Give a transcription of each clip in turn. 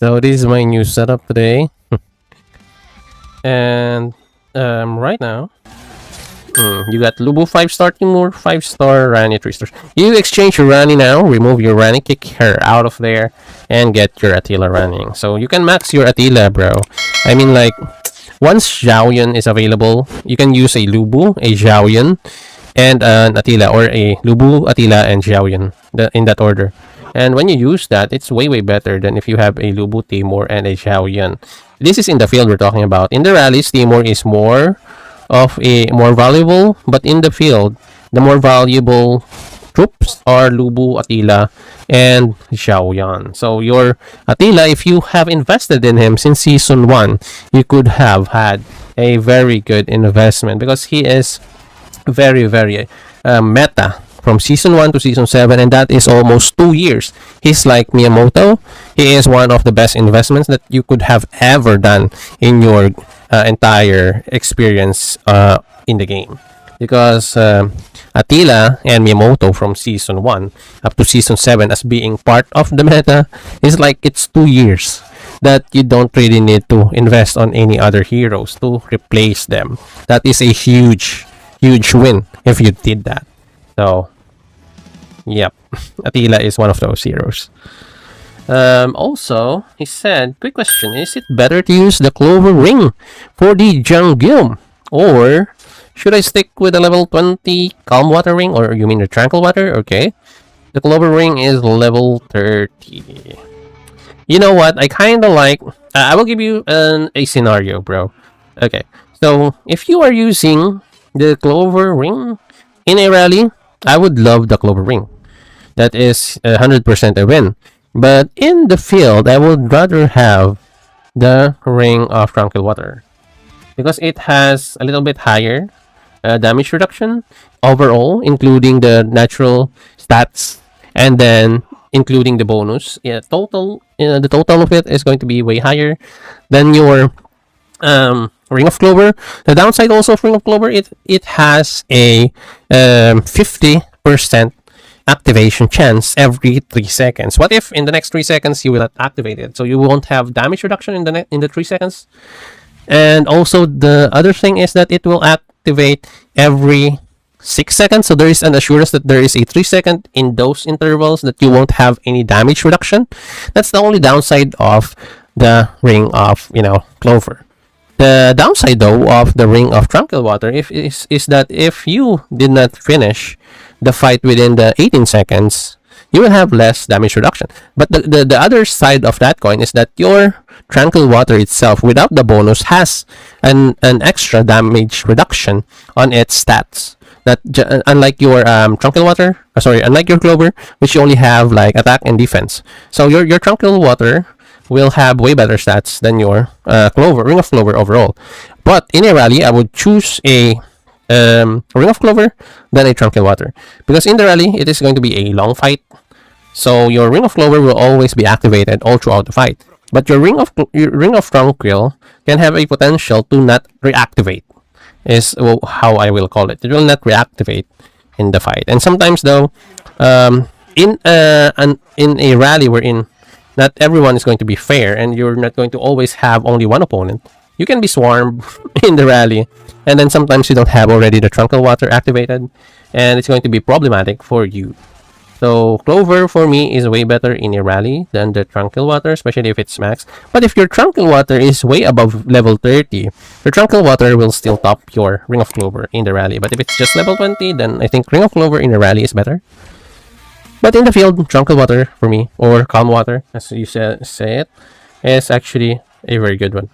So this is my new setup today. And right now, you got Lubu 5-star, TImur 5-star, Rani 3 stars. You exchange your Rani now, remove your Rani, kick her out of there, and get your Atilla running. So you can max your Atilla, bro. I mean, like, once Xiaoyan is available, you can use a Lubu, a Xiaoyan, and an Atilla, or a Lubu, Atilla, and Xiaoyan, in that order. And when you use that, it's way better than if you have a Lubu, TImur, and a Xiaoyan. This is in the field we're talking about. In the rallies, TImur is more valuable, but in the field, the more valuable troops are Lubu, Atilla, and Xiaoyan. So your Atilla, if you have invested in him since season 1, you could have had a very good investment because he is very meta from season 1 to season 7, and that is almost 2 years. He's like Miyamoto. He is one of the best investments that you could have ever done in your entire experience in the game, because Atilla and Miyamoto from season 1 up to season 7 as being part of the meta is like it's 2 years that you don't really need to invest on any other heroes to replace them. That is a huge win if you did that. So yep, Atilla is one of those heroes. Also, he said, quick question, is it better to use the Clover Ring for the Dae Jang Geum, or should I stick with the level 20 Calm Water Ring, or you mean the Tranquil Water? Okay, the Clover Ring is level 30. You know what, I kind of like, I will give you a scenario, bro. Okay, so if you are using the Clover Ring in a rally, I would love the Clover Ring. That is 100% a win. But in the field, I would rather have the Ring of Tranquil Water, because it has a little bit higher damage reduction overall, including the natural stats, and then including the bonus. The total of it is going to be way higher than your Ring of Clover. The downside also of Ring of Clover, it has a 50% activation chance every 3 seconds. What if in the next 3 seconds you will not activate it? So you won't have damage reduction in the 3 seconds. And also the other thing is that it will activate every 6 seconds. So there is an assurance that there is a 3 second in those intervals that you won't have any damage reduction. That's the only downside of the Ring of Clover. The downside though of the Ring of Tranquil Water is that if you did not finish the fight within the 18 seconds, you will have less damage reduction. But the other side of that coin is that your Tranquil Water itself, without the bonus, has an extra damage reduction on its stats. That unlike your unlike your Clover, which you only have like attack and defense. So your Tranquil Water will have way better stats than your Ring of Clover overall. But in a rally, I would choose a Ring of Clover than a Tranquil Water, because in the rally it is going to be a long fight, so your Ring of Clover will always be activated all throughout the fight, but your Ring of Tranquil can have a potential to not reactivate, is how I will call it. It will not reactivate in the fight. And sometimes though, in a rally wherein not everyone is going to be fair and you're not going to always have only one opponent, you can be swarmed in the rally, and then sometimes you don't have already the Tranquil Water activated, and it's going to be problematic for you. So Clover for me is way better in a rally than the Tranquil Water, especially if it's max. But if your Tranquil Water is way above level 30, your Tranquil Water will still top your Ring of Clover in the rally. But if it's just level 20, then I think Ring of Clover in a rally is better. But in the field, Tranquil Water for me, or Calm Water as you say it, is actually a very good one.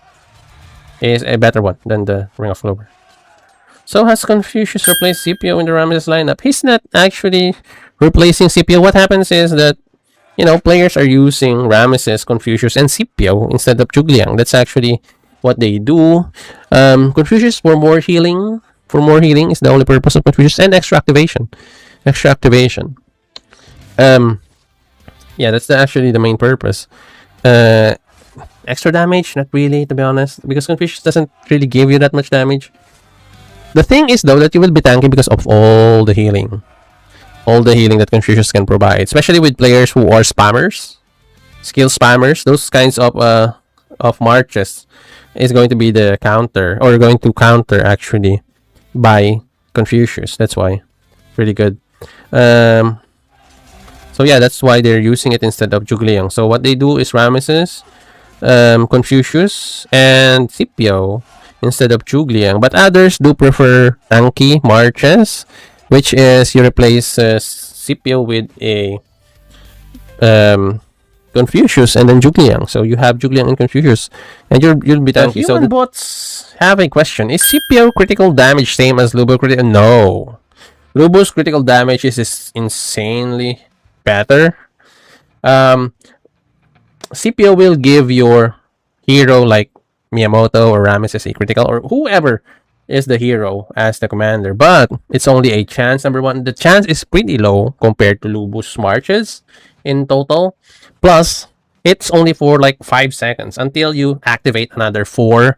Is a better one than the Ring of Clover. So has Confucius replaced Scipio in the Ramesses lineup? He's not actually replacing Scipio. What happens is that, players are using Ramesses, Confucius, and Scipio instead of Zhugliang. That's actually what they do. Confucius for more healing. For more healing is the only purpose of Confucius, and extra activation. Yeah, that's actually the main purpose. Extra damage, not really, to be honest, because Confucius doesn't really give you that much damage. The thing is though that you will be tanky because of all the healing that Confucius can provide, especially with players who are spammers. skill spammers, those kinds of marches is going to be the counter, or going to counter actually by Confucius. That's why. Really good. So yeah, that's why they're using it instead of Zhuge. So what they do is Ramesses, Confucius, and Scipio instead of Zhuge. But others do prefer Anki marches, which is you replace Scipio with a Confucius and then Zhuge. So you have Zhuge and Confucius, and you'll be tanky. So the bots have a question: is Scipio critical damage same as Lubo critical? No, Lubo's critical damage is insanely better. Scipio will give your hero like Miyamoto or Ramesses a critical, or whoever is the hero as the commander, but it's only a chance. Number one, the chance is pretty low compared to Lubo's marches in total. Plus, it's only for like 5 seconds until you activate another 4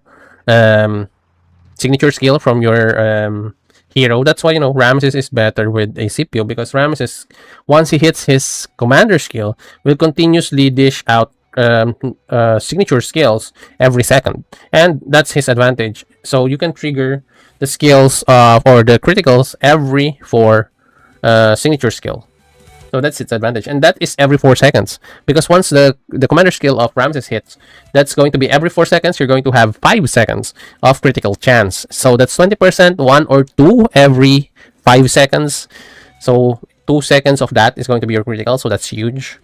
signature skill from your hero. That's why, Ramesses is better with a Scipio, because Ramesses, once he hits his commander skill, will continuously dish out signature skills every second, and that's his advantage. So you can trigger the skills or the criticals every 4 signature skill. So that's its advantage, and that is every 4 seconds, because once the commander skill of Ramesses hits, that's going to be every 4 seconds. You're going to have 5 seconds of critical chance, so that's 20%, 1 or 2 every 5 seconds. So 2 seconds of that is going to be your critical, so that's huge.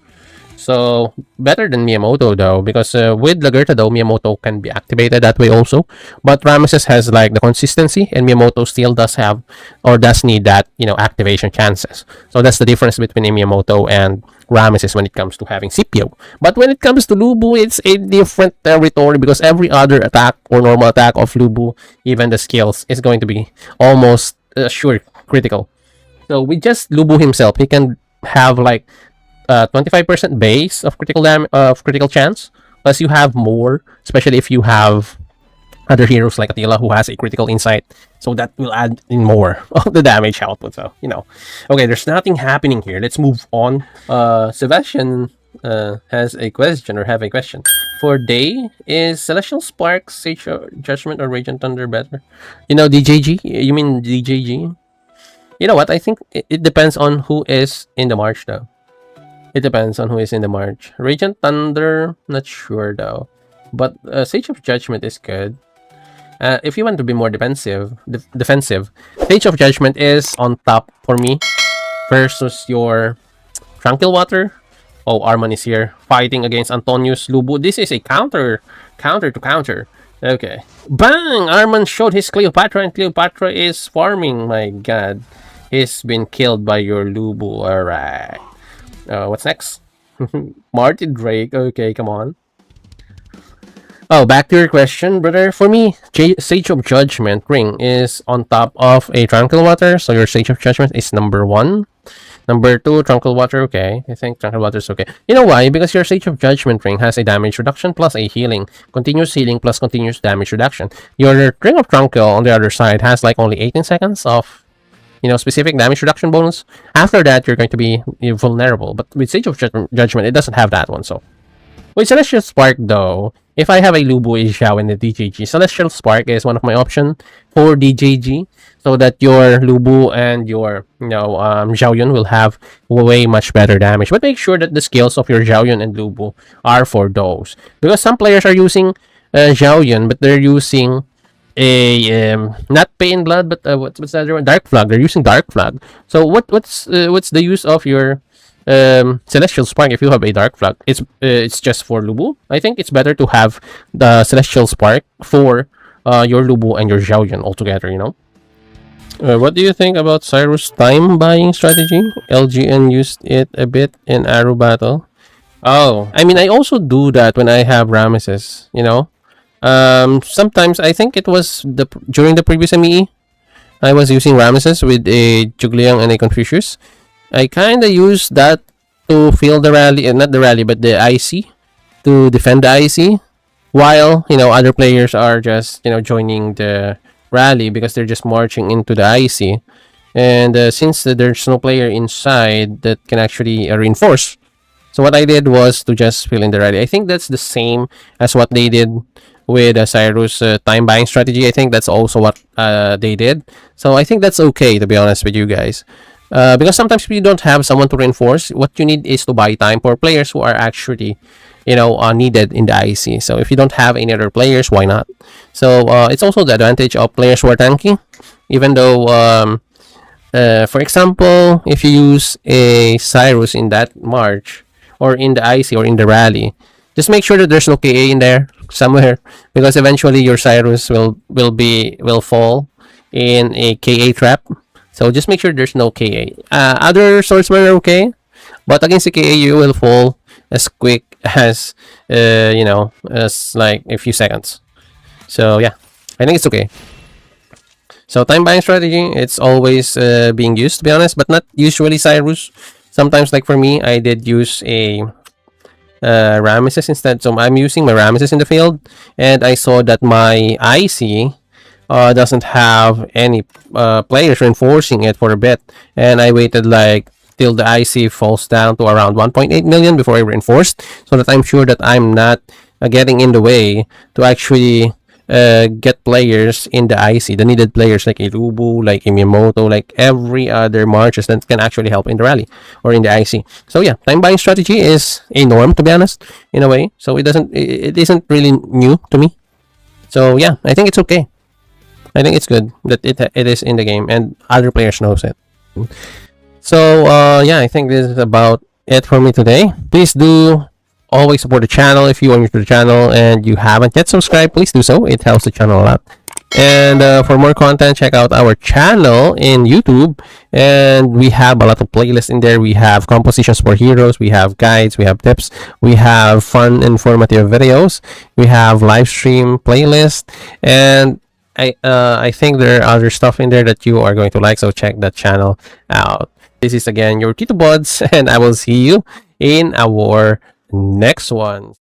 So better than Miyamoto though, because with Lagerta though, Miyamoto can be activated that way also, but Ramesses has like the consistency, and Miyamoto still does have, or does need that, activation chances. So that's the difference between Miyamoto and Ramesses when it comes to having Scipio. But when it comes to Lubu, it's a different territory, because every other attack or normal attack of Lubu, even the skills, is going to be almost sure critical. So with just Lubu himself, he can have like 25% base of critical chance, plus you have more, especially if you have other heroes like Atilla who has a critical insight, so that will add in more of the damage output. So okay, there's nothing happening here. Let's move on. Sebastian has a question, or have a question for Dae. Is Celestial Spark, Sage Judgement, or Radiant Thunder better? DJG, you mean DJG? You know what, I think it depends on who is in the march though. It depends on who is in the march. Radiant Thunder, not sure though. But Sage of Judgment is good. If you want to be more defensive, Sage of Judgment is on top for me versus your Tranquil Water. Oh, Arman is here fighting against Antonius Lubu. This is a counter to counter. Okay. Bang! Arman showed his Cleopatra, and Cleopatra is farming. My god. He's been killed by your Lubu. Alright. What's next? Marty Drake. Okay, come on. Oh, back to your question, brother. For me, Sage of Judgment ring is on top of a Tranquil Water, so your Sage of Judgment is number 1. Number 2, Tranquil Water. Okay, I think Tranquil Water is okay. You know why? Because your Sage of Judgment ring has a damage reduction plus a healing, continuous healing plus continuous damage reduction. Your Ring of Tranquil on the other side has like only 18 seconds of specific damage reduction bonus. After that, you're going to be vulnerable. But with Sage of Judgment, it doesn't have that one. So with Celestial Spark though, if I have a Lubu, a Xiao, and a DJG, Celestial Spark is one of my options for DJG, so that your Lubu and your Xiaoyun will have way much better damage. But make sure that the skills of your Xiaoyun and Lubu are for those, because some players are using Xiaoyun, but they're using a not Pain Blood, but what's the other one? Dark Flag. They're using Dark Flag. So what's the use of your Celestial Spark if you have a Dark Flag? It's just for Lubu. I think it's better to have the Celestial Spark for your Lubu and your Xiaoyun altogether. What do you think about Cyrus Time Buying Strategy? LGN used it a bit in Arrow Battle. Oh, I mean, I also do that when I have Ramesses. Sometimes I think it was during the previous ME, I was using Ramesses with a Zhuge and a Confucius. I kind of used that to fill the rally, not the rally, but the IC, to defend the IC, while other players are just joining the rally because they're just marching into the IC, and since there's no player inside that can actually reinforce, So what I did was to just fill in the ready. I think that's the same as what they did with Cyrus Time Buying Strategy. I think that's also what they did. So I think that's okay, to be honest with you guys. Because sometimes if you don't have someone to reinforce, what you need is to buy time for players who are actually, needed in the IC. So if you don't have any other players, why not? So it's also the advantage of players who are tanking, even though, for example, if you use a Cyrus in that March, or in the IC, or in the rally, just make sure that there's no KA in there somewhere, because eventually your Cyrus will fall in a KA trap. So just make sure there's no KA. Other swordsmen are okay, but against the KA you will fall as quick as as like a few seconds. So yeah, I think it's okay. So time buying strategy, it's always being used, to be honest, but not usually Cyrus. Sometimes, like for me, I did use a Ramesses instead. So I'm using my Ramesses in the field, and I saw that my IC doesn't have any players reinforcing it for a bit, and I waited like till the IC falls down to around 1.8 million before I reinforced, so that I'm sure that I'm not getting in the way to actually get players in the IC, the needed players like Irubu, like Imiyamoto, like every other marches that can actually help in the rally or in the IC. So yeah, time buying strategy is a norm, to be honest, in a way. So it isn't really new to me. So yeah, I think it's okay. I think it's good that it is in the game and other players knows it. So yeah, I think this is about it for me today. Please do always support the channel. If you are new to the channel and you haven't yet subscribed, please do so. It helps the channel a lot. And for more content, check out our channel in YouTube, and we have a lot of playlists in there. We have compositions for heroes, we have guides, we have tips, we have fun informative videos, we have live stream playlist, and I think there are other stuff in there that you are going to like, so check that channel out. This is again your Tito Buds, and I will see you in our next one.